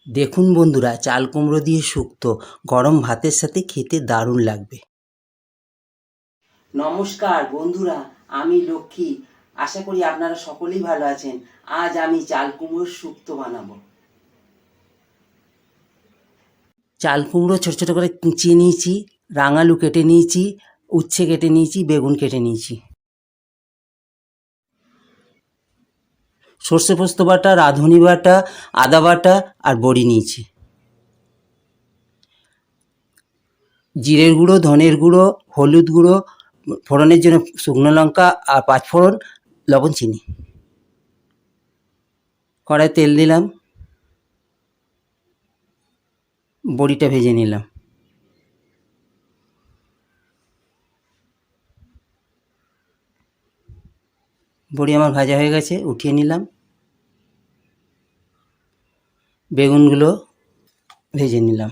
দেখুন বন্ধুরা, চাল কুমড়ো দিয়ে শুক্তো গরম ভাতের সাথে খেতে দারুণ লাগবে। নমস্কার বন্ধুরা, আমি লক্ষ্মী। আশা করি আপনারা সকলেই ভালো আছেন। আজ আমি চাল কুমড়োর শুক্তো বানাবো। চাল কুমড়ো ছোট ছোট করে কুচিয়ে নিয়েছি, রাঙালু কেটে নিয়েছি, উচ্ছে কেটে নিয়েছি, বেগুন কেটে নিয়েছি। সর্ষে পোস্ত বাটা, রাঁধুনি বাটা, আদা বাটা আর বড়ি নিয়েছি। জিরের গুঁড়ো, ধনের গুঁড়ো, হলুদ গুঁড়ো, ফোড়নের জন্য শুকনো লঙ্কা আর পাঁচফোড়ন, লবণ, চিনি। কড়াই তেল দিলাম, বড়িটা ভেজে নিলাম। বড়ি আমার ভাজা হয়ে গেছে, উঠিয়ে নিলাম। বেগুনগুলো ভেজে নিলাম।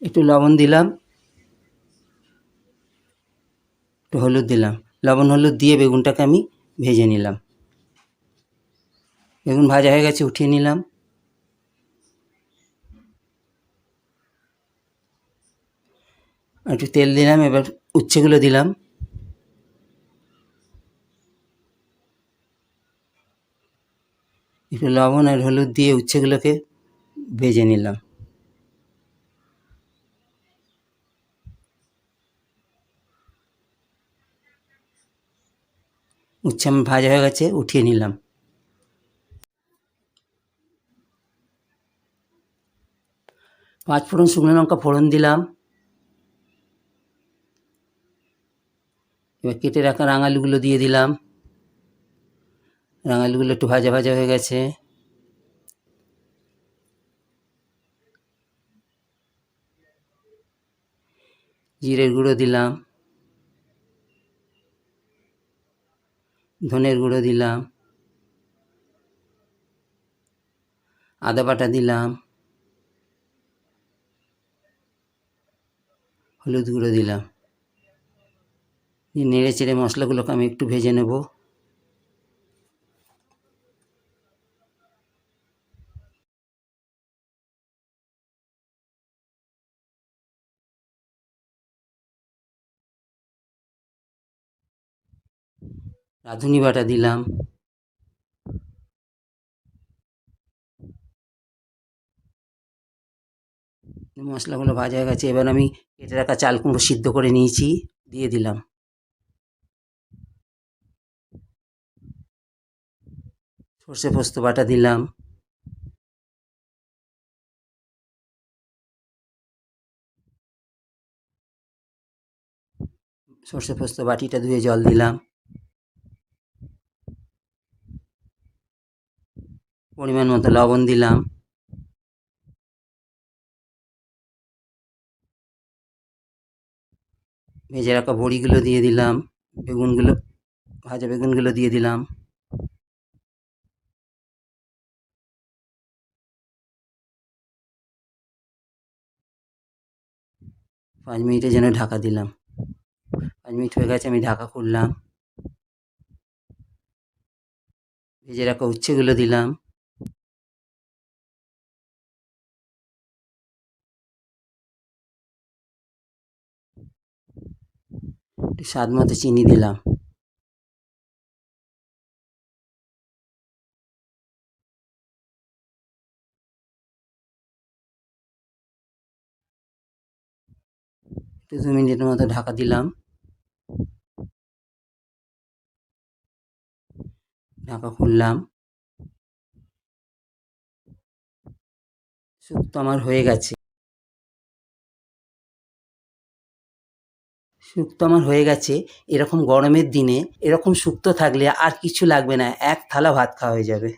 একটু লবণ দিলাম, একটু হলুদ দিলাম। লবণ হলুদ দিয়ে বেগুনটাকে আমি ভেজে নিলাম। বেগুন ভাজা হয়ে গেছে, উঠিয়ে নিলাম। একটু তেল দিলাম, এবার উচ্ছেগুলো দিলাম। একটু লবণ আর হলুদ দিয়ে উচ্ছেগুলোকে ভেজে নিলাম। উচ্ছে আমার ভাজা হয়ে গেছে, উঠিয়ে নিলাম। পাঁচফোড়ন, শুকনো লঙ্কা ফোড়ন দিলাম। এবার কেটে রাখা রাঙালুগুলো দিয়ে দিলাম। রাঙালুগুলো একটু ভাজা ভাজা হয়ে গেছে। জিরের গুঁড়ো দিলাম, ধনের গুঁড়ো দিলাম, আদা বাটা দিলাম, হলুদ গুঁড়ো দিলাম। নেড়ে চেড়ে মশলাগুলোকে আমি একটু ভেজে নেব। রাঁধুনি বাটা দিলাম। মশলাগুলো ভাজা হয়ে গেছে, এবার আমি কেটে রাখা চাল কুমড়ো সিদ্ধ করে নিয়েছি, দিয়ে দিলাম। সর্ষে পোস্ত বাটা দিলাম। সর্ষে পোস্ত বাটিটা ধুয়ে জল দিলাম। পরিমাণ মতো লবণ দিলাম। ভেজে রাখা বড়িগুলো দিয়ে দিলাম। ভাজা বেগুনগুলো দিয়ে দিলাম। 5 মিনিটের জন্য ঢাকা দিলাম। 5 মিনিট হয়ে গেছে, আমি ঢাকা খুললাম। ভেজে রাখা উচ্ছেগুলো দিলাম। স্বাদ মতো চিনি দিলাম। একটু 2 মিনিটের মতো ঢাকা দিলাম। ঢাকা খুললাম। শুক্তো আমার হয়ে গেছে। এরকম গরমের দিনে এরকম শুক্তো থাকলে আর কিছু লাগবে না, এক থালা ভাত খাওয়া হয়ে যাবে।